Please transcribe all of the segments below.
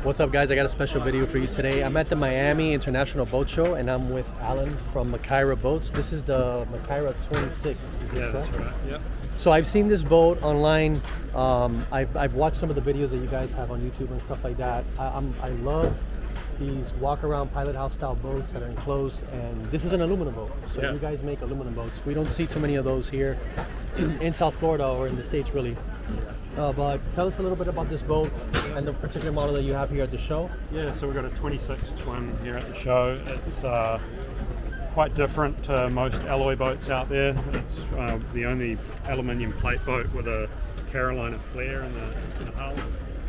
What's up, guys? I got a special video for you today. I'm at the Miami International Boat Show and I'm with Alan from Makaira Boats. This is the Makaira 26. Is yeah, that's right. Yeah. So I've seen this boat online. I've watched some of the videos that you guys have on YouTube and stuff like that. I love these walk-around pilot house style boats that are enclosed, and this is an aluminum boat. So you guys make aluminum boats. We don't see too many of those here in South Florida or in the States, really. But tell us a little bit about this boat and the particular model that you have here at the show. Yeah, so we've got a 26 twin here at the show. It's quite different to most alloy boats out there. It's the only aluminium plate boat with a Carolina flare in the hull,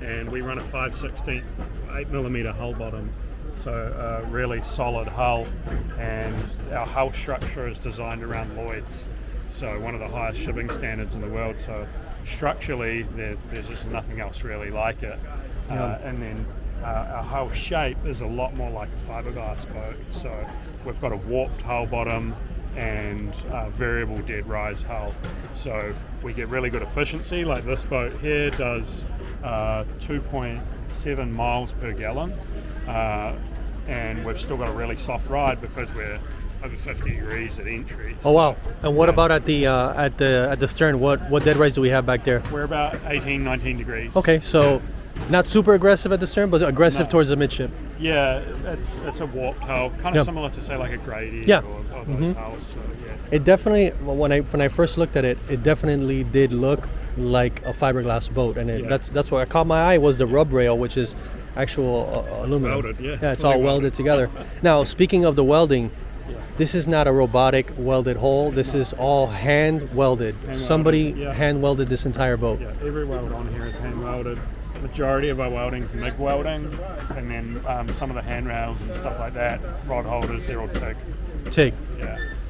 and we run a 5/16 8mm hull bottom, so a really solid hull, and our hull structure is designed around Lloyd's, so one of the highest shipping standards in the world. So structurally there's just nothing else really like it. And then our hull shape is a lot more like a fiberglass boat, so we've got a warped hull bottom and variable dead rise hull, so we get really good efficiency. Like this boat here does 2.7 miles per gallon, and we've still got a really soft ride because we're over 50 degrees at entry. Oh wow! And what about at the stern? What dead rise do we have back there? We're about 18-19 degrees. Okay, so not super aggressive at the stern, but aggressive towards the midship. Yeah, it's a warped hull, kind of similar to say like a Grady or those hulls. So, yeah. It definitely, when I first looked at it, it definitely did look like a fiberglass boat, and that's what caught my eye was the rub rail, which is actual aluminum. It's welded, it's all welded together. Now, speaking of the welding, this is not a robotic welded hole. This is all hand welded. Somebody hand welded this entire boat. Yeah, every weld on here is hand welded. Majority of our welding is MIG welding, and then some of the handrails and stuff like that, rod holders, they're all TIG. TIG.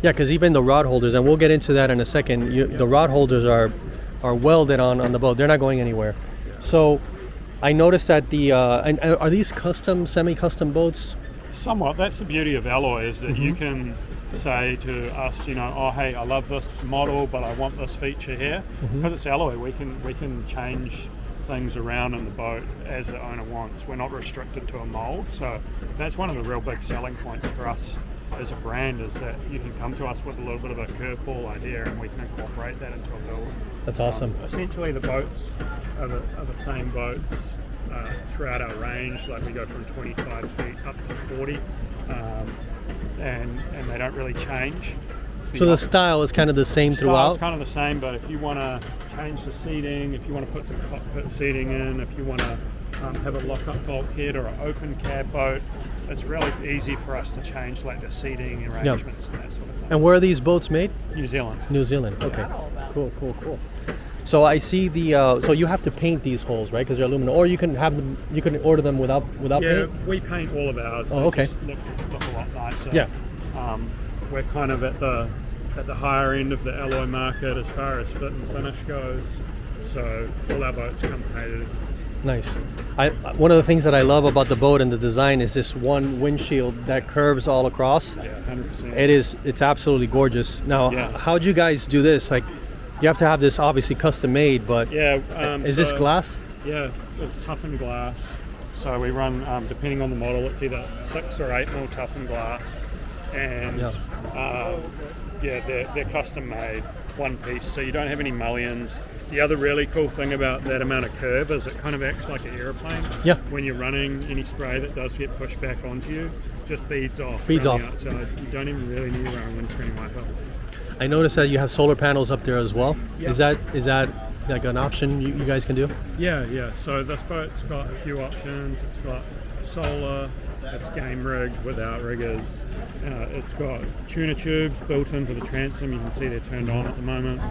Yeah, because even the rod holders, and we'll get into that in a second. The rod holders are welded on the boat. They're not going anywhere. So I noticed that and are these custom, semi-custom boats? Somewhat. That's the beauty of alloy, is that you can say to us, oh hey, I love this model, but I want this feature here. Because it's alloy, we can change things around in the boat as the owner wants. We're not restricted to a mold, so that's one of the real big selling points for us as a brand, is that you can come to us with a little bit of a curveball idea and we can incorporate that into a build. That's awesome. Essentially the boats are the same boats throughout our range. Like we go from 25 feet up to 40, and they don't really change. So the style is kind of the same throughout? It's kind of the same, but if you want to change the seating, if you want to put some cockpit seating in, if you want to have a lock-up bulkhead or an open cab boat, it's really easy for us to change like the seating arrangements and that sort of thing. And where are these boats made? New Zealand. New Zealand, okay. Cool. So I see so you have to paint these holes, right? Because they're aluminum, or you can have them. You can order them without paint. Yeah, we paint all of ours. Oh, okay. Just look a lot nicer. Yeah. We're kind of at the higher end of the alloy market as far as fit and finish goes. So all our boats come painted. Nice. One of the things that I love about the boat and the design is this one windshield that curves all across. Yeah, 100%. It's absolutely gorgeous. Now, how'd you guys do this? Like, you have to have this obviously custom made, but is this glass? Yeah, it's toughened glass. So we run, depending on the model, it's either 6 or 8 mil toughened glass, and they're custom made, one piece, so you don't have any mullions. The other really cool thing about that amount of curve is it kind of acts like an airplane. Yeah. When you're running, any spray that does get pushed back onto you just beads off. Beads off. Outside. You don't even really need to run a windscreen wiper. I noticed that you have solar panels up there as well. Yeah. Is that like an option you guys can do? Yeah. So this boat's got a few options. It's got solar. It's game rigged without riggers. It's got tuna tubes built into the transom. You can see they're turned on at the moment.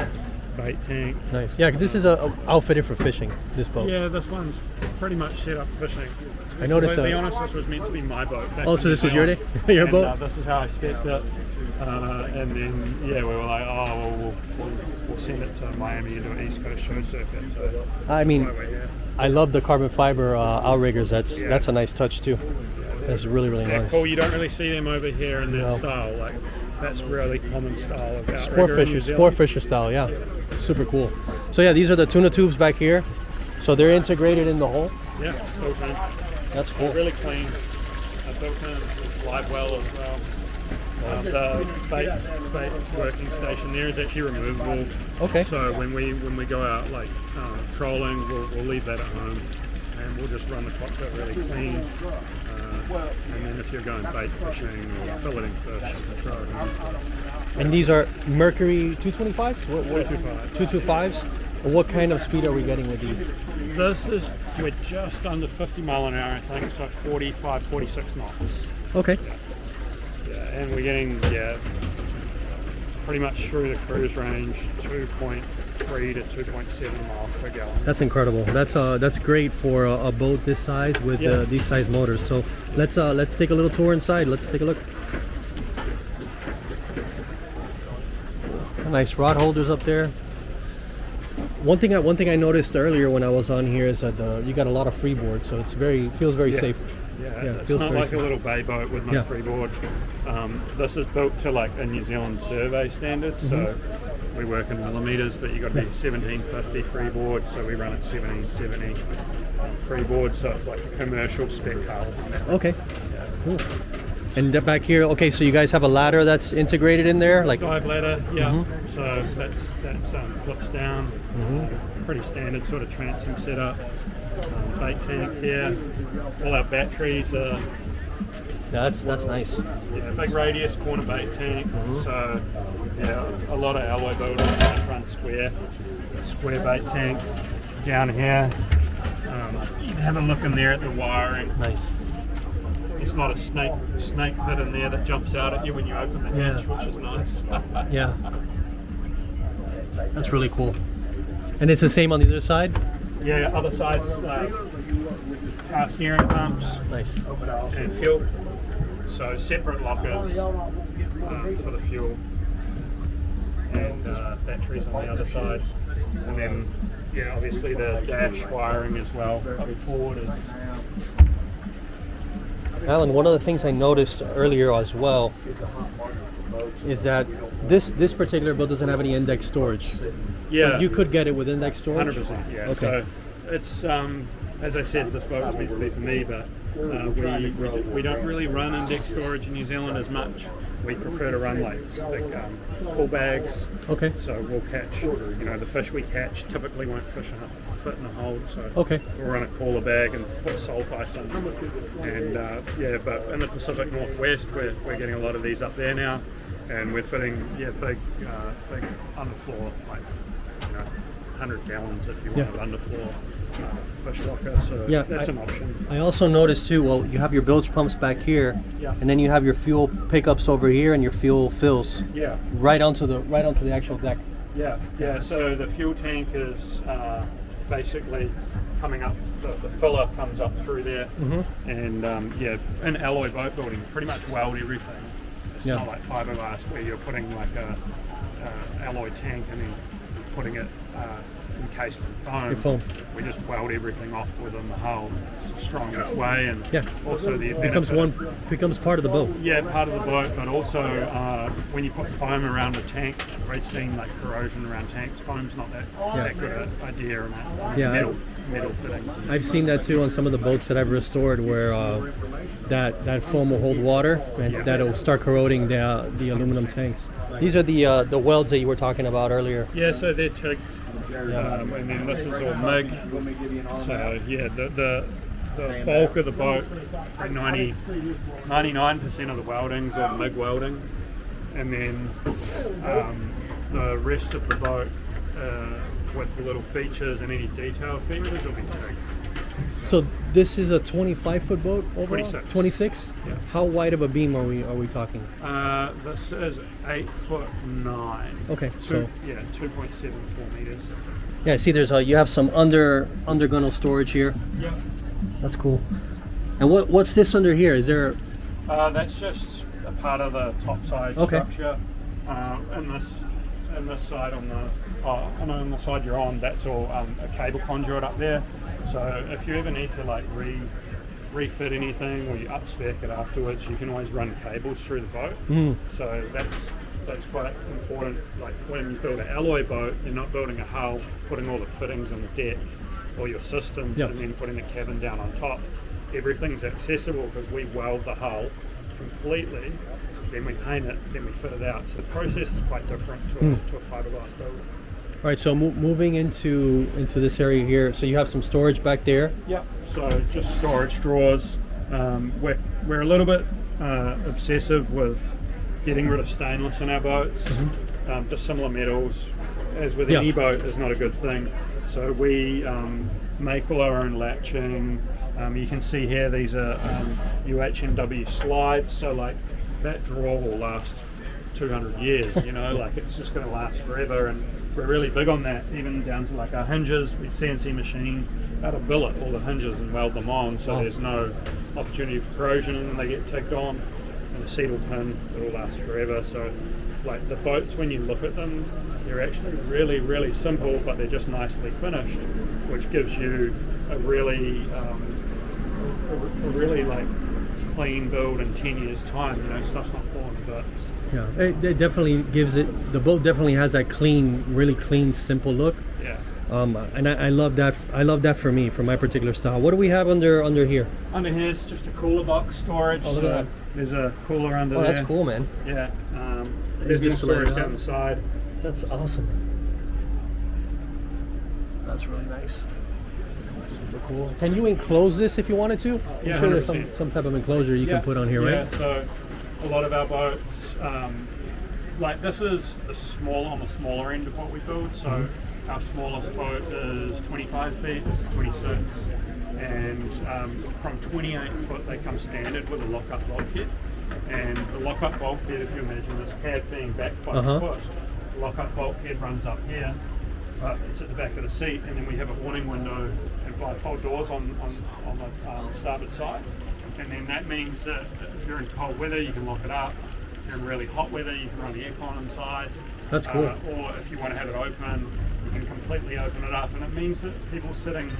Bait tank. Nice. Yeah, this is outfitted for fishing, this boat. Yeah, this one's pretty much set up for fishing. I noticed. To be honest, this was meant to be my boat. Oh, so this is your boat? This is how I spec'd it. And then we were like, we'll send it to Miami and do an East Coast show circuit. So I mean, I love the carbon fiber outriggers. That's a nice touch too. That's really nice. Cool. You don't really see them over here in that style. Like that's really common style of outrigger. Sport fisher style. Yeah, super cool. So yeah, these are the tuna tubes back here. So they're integrated in the hull. Yeah, built in. That's cool. Really clean. Built in live well as well. The bait working station there is actually removable. Okay. So when we go out like trolling, we'll leave that at home, and we'll just run the cockpit really clean. And then if you're going bait fishing or filleting fish, you can throw it in. And these are Mercury 225s? 225s. 225s? What kind of speed are we getting with these? We're just under 50 mile an hour, I think, so 45, 46 knots. Okay. Yeah, and we're getting, pretty much through the cruise range, 2.3 to 2.7 miles per gallon. That's incredible. That's great for a boat this size with these size motors. So let's take a little tour inside. Let's take a look. Nice rod holders up there. One thing I noticed earlier when I was on here is that you got a lot of freeboard, so it's feels very safe. Yeah, it it's feels not very like safe. a little bay boat with no freeboard. This is built to like a New Zealand survey standard, so we work in millimeters, but you got to be 1750 freeboard, so we run at 1770 freeboard, so it's like a commercial spec hull. Okay, cool. And back here, okay, so you guys have a ladder that's integrated in there, like Dive ladder, yeah. So that's flips down. Pretty standard sort of transom setup. Bait tank here. All our batteries are. that's nice. Yeah, big radius corner bait tank. So yeah, a lot of alloy builders run square bait tanks down here. You can have a look in there at the wiring. Nice. It's not a snake pit in there that jumps out at you when you open the hatch, which is nice. Yeah. That's really cool. And it's the same on the other side? Yeah, other sides, car steering pumps. Nice. And fuel. So separate lockers for the fuel, and batteries on the other side. And then, obviously the dash wiring as well. Up forward is. Alan, one of the things I noticed earlier as well is that this particular boat doesn't have any index storage. Yeah. But you could get it with index storage? 100%, yeah. Okay. So it's, as I said, this boat was meant to be for me, but we don't really run index storage in New Zealand as much. We prefer to run like big pull bags. Okay. So we'll catch, the fish we catch typically won't fit in a hold. So Okay. we'll run a cooler bag and put salt ice in. And but in the Pacific Northwest, we're getting a lot of these up there now, and we're fitting big underfloor, like 100 gallons if you want an underfloor fish locker. So that's an option. I also noticed too, well, you have your bilge pumps back here, and then you have your fuel pickups over here and your fuel fills right onto the actual deck. Yeah. So the fuel tank is basically coming up. The filler comes up through there, and in alloy boat building, pretty much weld everything. It's not like fiberglass where you're putting like a alloy tank and then putting it encased in foam. We just weld everything off within the hull. It's the strongest way, and also the becomes part of the boat. Yeah, part of the boat, but also when you put foam around a tank, we've seen like corrosion around tanks. Foam's not that good an idea around metal fittings. I've seen that too on some of the boats that I've restored, where that foam will hold water and that'll start corroding the aluminum tanks. These are the welds that you were talking about earlier. Yeah, so they're TIG. And then this is all MIG. So the bulk of the boat, 99% of the welding's all MIG welding, and then the rest of the boat with the little features and any detail features will be TIG. So this is a 25-foot boat overall? 26? Yeah. How wide of a beam are we talking? This is 8'9". Okay, 2.74 meters. Yeah, I see there's you have some under gunnel storage here. Yeah. That's cool. And what's this under here? Is there? That's just a part of the topside structure. And this side on the side you're on, that's all a cable conduit up there. So if you ever need to like refit anything or you upspec it afterwards, you can always run cables through the boat. So that's quite important. Like when you build an alloy boat, you're not building a hull, putting all the fittings on the deck. all your systems, Yeah. and then putting a cabin down on top. Everything's accessible because we weld the hull completely, then we paint it, then we fit it out. So the process is quite different to a fiberglass build. All right, so moving into this area here, so you have some storage back there. Yep. So just storage drawers. We're a little bit obsessive with getting rid of stainless in our boats. Dissimilar metals, as with any boat, is not a good thing. So we make all our own latching. You can see here these are UHMW slides. So like that drawer will last 200 years. You know, like it's just going to last forever. And we're really big on that, even down to like our hinges. We CNC machine out of billet all the hinges and weld them on, so there's no opportunity for corrosion, and then they get ticked on. And the seat pin, it'll last forever. So like the boats, when you look at them, they're actually really, really simple, but they're just nicely finished, which gives you a really like clean build in 10 years time. You know, stuff's not falling to bits. Yeah, it definitely gives it. The boat definitely has that clean, really clean, simple look. Yeah. And I love that. I love that for me, for my particular style. What do we have under here? Under here is just a cooler box storage. Oh, look at that. There's a cooler under there. Oh, that's cool, man. Yeah. There's more just storage slide it down the side. That's awesome. That's really nice. Super cool. Can you enclose this if you wanted to? Yeah, I'm sure there's 100%. some type of enclosure you can put on here, Yeah, right? so a lot of our boats, like this is on the smaller end of what we build. So our smallest boat is 25 feet, this is 26. And from 28 foot they come standard with a lock-up bulkhead. And the lock-up bulkhead, if you imagine this cab being backed by the foot, the lock-up bulkhead runs up here, but it's at the back of the seat, and then we have an awning window and bifold doors on the starboard side. And then that means that if you're in cold weather, you can lock it up. If you're in really hot weather, you can run the aircon inside. That's cool. Or if you want to have it open, you can completely open it up. And it means that people sitting,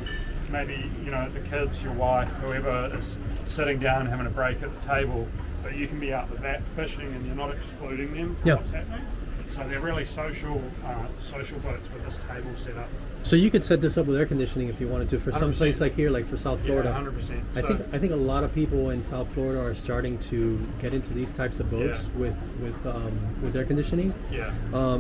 maybe, you know, the kids, your wife, whoever is sitting down having a break at the table, but you can be out the back fishing and you're not excluding them from what's happening. So they're really social boats with this table set up. So you could set this up with air conditioning if you wanted to for some 100%. place like here, like for South Florida. Yeah, 100%. I think a lot of people in South Florida are starting to get into these types of boats with air conditioning. Yeah.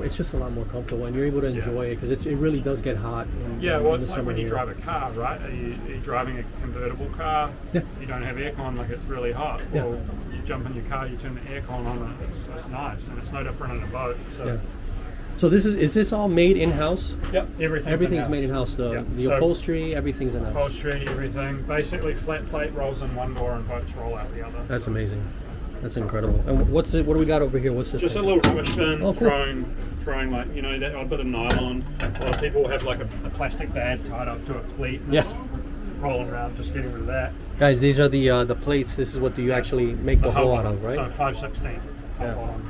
It's just a lot more comfortable, and you're able to enjoy it because it really does get hot. Well, it's in the like when you here. drive a car, right? Are you driving a convertible car? Yeah. You don't have aircon, like it's really hot. Yeah. Well, you jump in your car, you turn the aircon on, it's nice, and it's no different in a boat. So. Yeah. So is this all made in-house? Yep, Everything's made in-house. The upholstery, everything's in-house. Upholstery, everything. Basically, flat plate rolls in one door and boats roll out the other. That's amazing. That's incredible. And what do we got over here? What's this? Just thing? a little push pin, cool. throwing like, you know, that odd bit of nylon. A lot of people have like a plastic bag tied off to a cleat. And just rolling around, just getting rid of that. Guys, these are the plates. This is what you actually make the hole out of, right? So 5/16 hull bottom.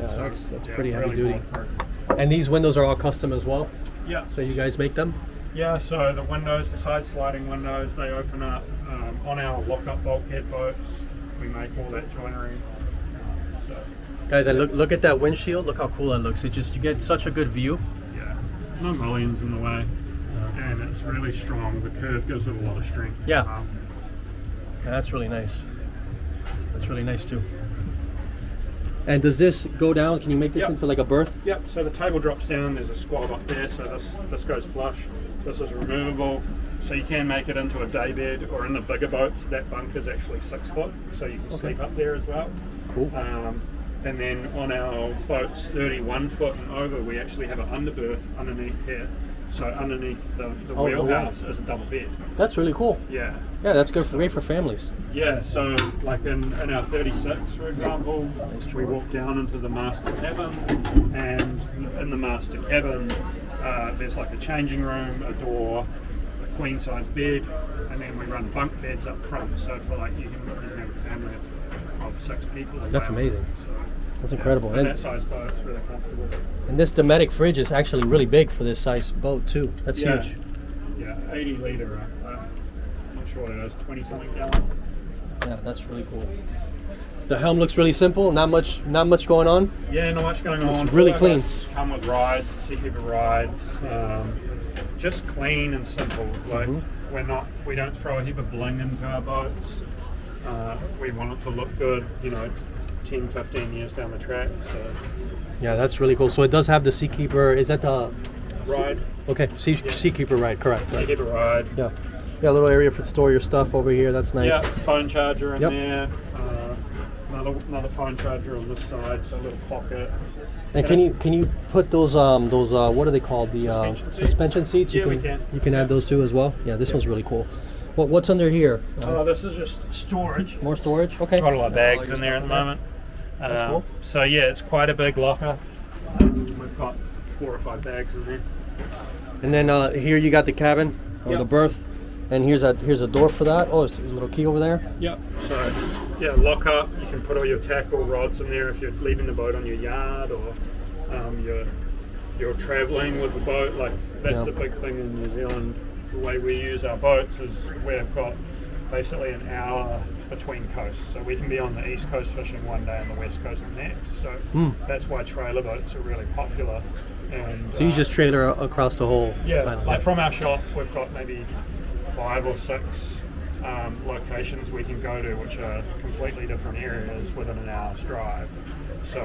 So that's pretty heavy really duty. bulletproof. And these windows are all custom as well? Yeah. So you guys make them? Yeah, so the windows, the side sliding windows, they open up on our lock-up bulkhead boats. We make all that joinery. Guys, look at that windshield. Look how cool that looks. You get such a good view. Yeah, no mullions in the way, and it's really strong. The curve gives it a lot of strength. Yeah. Yeah, that's really nice. That's really nice too. And does this go down? Can you make this into like a berth? Yep, so the table drops down, there's a squab up there, so this goes flush. This is removable, so you can make it into a day bed, or in the bigger boats, that bunk is actually 6 foot, so you can sleep up there as well. Cool. And then on our boats 31 foot and over, we actually have an underberth underneath here. So underneath the wheelhouse is a double bed. That's really cool. Yeah. Yeah, that's great for families. Yeah, so like in our 36, for example, we walk down into the master cabin, and in the master cabin there's like a changing room, a door, a queen size bed, and then we run bunk beds up front. So for like you can have a family of 6 people. That's amazing. So, that's incredible. For that size boat, it's really comfortable. And this Dometic fridge is actually really big for this size boat too. That's huge. Yeah, 80 litre. I'm not sure what it is, 20 something gallon. Yeah, that's really cool. The helm looks really simple. Not much going on. Yeah, not much going on. It's really clean. Come with rides, seakeeper rides. just clean and simple. Like we don't throw a heap of bling into our boats. We want it to look good, 10, 15 years down the track. So yeah, that's really cool. So it does have the Seakeeper. Is that the ride? Okay, Seakeeper ride, correct. Right. Seakeeper ride. Yeah. Yeah, a little area for store your stuff over here. That's nice. Yeah, phone charger in there. Another phone charger on this side, so a little pocket. And can you put those what are they called, the suspension seats? We can. You can add those too as well. Yeah, this one's really cool. What's under here? This is just storage. More storage. Okay. Got a lot of bags in there at the moment. That's cool. So yeah, it's quite a big locker. We've got 4 or 5 bags in there. And then here you got the cabin or the berth, and here's a door for that. Oh, there's a little key over there. Yep. So yeah, lock up. You can put all your tackle rods in there if you're leaving the boat on your yard or you're traveling with the boat. Like that's the big thing in New Zealand. The way we use our boats is we've got basically an hour between coasts, so we can be on the east coast fishing one day and the west coast the next. So that's why trailer boats are really popular. And so you just trailer across the whole island. Like from our shop, we've got maybe 5 or 6 locations we can go to, which are completely different areas within an hour's drive.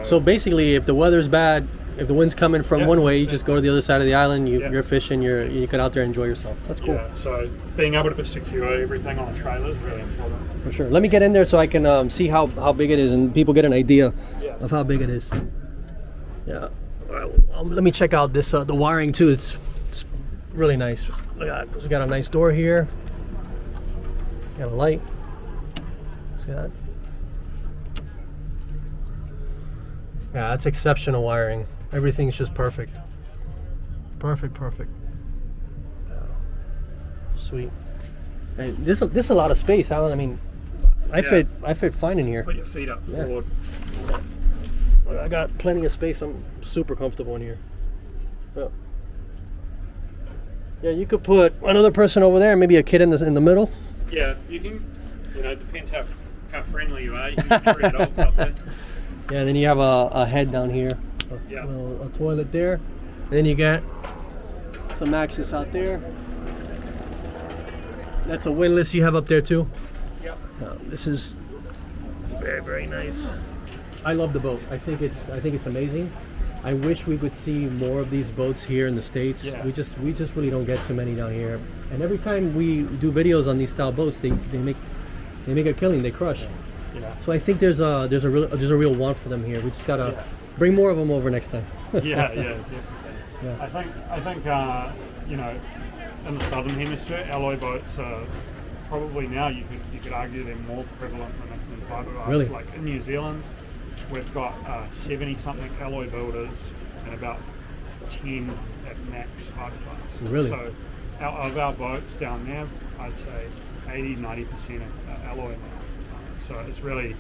So basically, if the weather's bad, if the wind's coming from one way, you just go to the other side of the island. You're fishing. You get out there and enjoy yourself. That's cool. Yeah. So being able to secure everything on a trailer is really important. For sure. Let me get in there so I can see how big it is and people get an idea of how big it is. Yeah. Let me check out this the wiring too. It's really nice. Look at that. We got a nice door here. Got a light. See that? Yeah, that's exceptional wiring. Everything's just perfect. Perfect. Yeah. Sweet. Hey, this is a lot of space, Alan. I mean, I fit fine in here. Put your feet up forward. I got plenty of space. I'm super comfortable in here. Yeah, you could put another person over there, maybe a kid in the middle. Yeah, you can. It depends how friendly you are. You can get 3 adults up there. Yeah, and then you have a head down here. A toilet there. And then you get some access out there. That's a windlass you have up there too. Yep. This is very, very nice. I love the boat. I think it's amazing. I wish we would see more of these boats here in the States. Yeah. We just really don't get too many down here. And every time we do videos on these style boats, they make a killing. They crush. Yeah. So I think there's a real want for them here. We just gotta bring more of them over next time. Yeah, definitely. I think in the southern hemisphere, alloy boats are probably now you could argue they're more prevalent than fiberglass. Really? Like in New Zealand, we've got 70-something alloy builders and about 10 at max fiberglass. Really? So of our boats down there, I'd say 80-90% are alloy now. So it's really,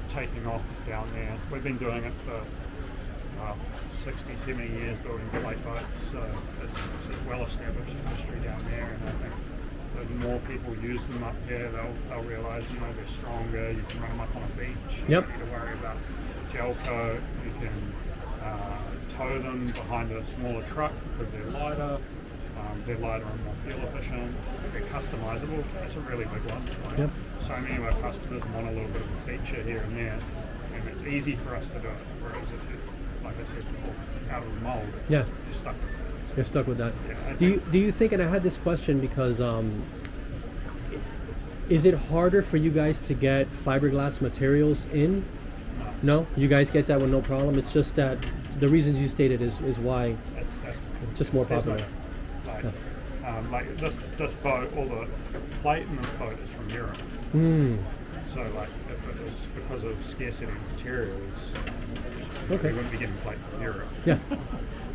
taking off down there. We've been doing it for 60, 70 years building plate boats. So it's a well-established industry down there, and I think the more people use them up here, they'll realise, they're stronger. You can run them up on a beach. You don't need to worry about gel coat. You can tow them behind a smaller truck because they're lighter. They're lighter and more fuel efficient. They're customisable. That's a really big one. So many of our customers want a little bit of a feature here and there, and it's easy for us to do it. Whereas if you, like I said before, out of the mould, you're stuck with it. You're stuck with that. Yeah, do you think? And I had this question because is it harder for you guys to get fiberglass materials in? No, you guys get that one no problem. It's just that the reasons you stated is why that's just more popular. Like this boat, all the plate in this boat is from Europe. So like if it was because of scarcity of materials, we wouldn't be getting plate from Europe. Yeah.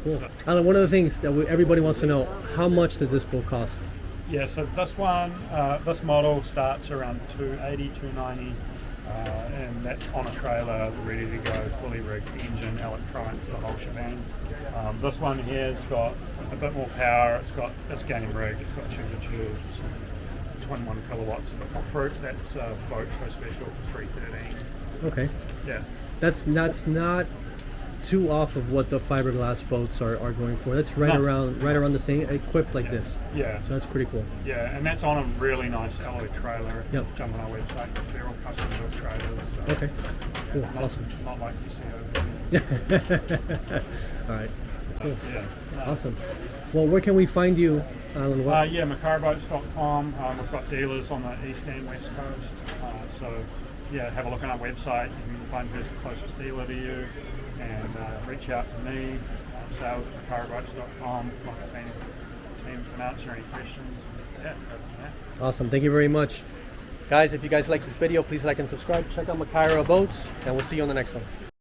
Cool. So, Alan, one of the things that everybody wants to know, how much does this boat cost? Yeah, so this one, this model starts around $280, $290, and that's on a trailer, ready to go, fully rigged, engine, electronics, the whole shebang. This one here's got a bit more power. It's game rigged. It's got tuner tubes, 21 kilowatts of the off-road. That's a boat co special for $313. Okay. Yeah. That's not too off of what the fiberglass boats are going for. That's right No. around the same, equipped like this. Yeah. So that's pretty cool. Yeah, and that's on a really nice alloy trailer. Yep. Jump on our website. They're all custom built trailers. So, Okay. Cool. not, Awesome. Not like you see over here. All right. Cool. Yeah. No. Awesome. Well, where can we find you, Alan? Yeah, MakairaBoats.com. We've got dealers on the east and west coast. So, yeah, have a look on our website. You can find who's the closest dealer to you, and reach out to me. Sales at MakairaBoats.com. My team can answer any questions. Yeah, go from there. Awesome. Thank you very much. Guys, if you guys like this video, please like and subscribe. Check out Makaira Boats, and we'll see you on the next one.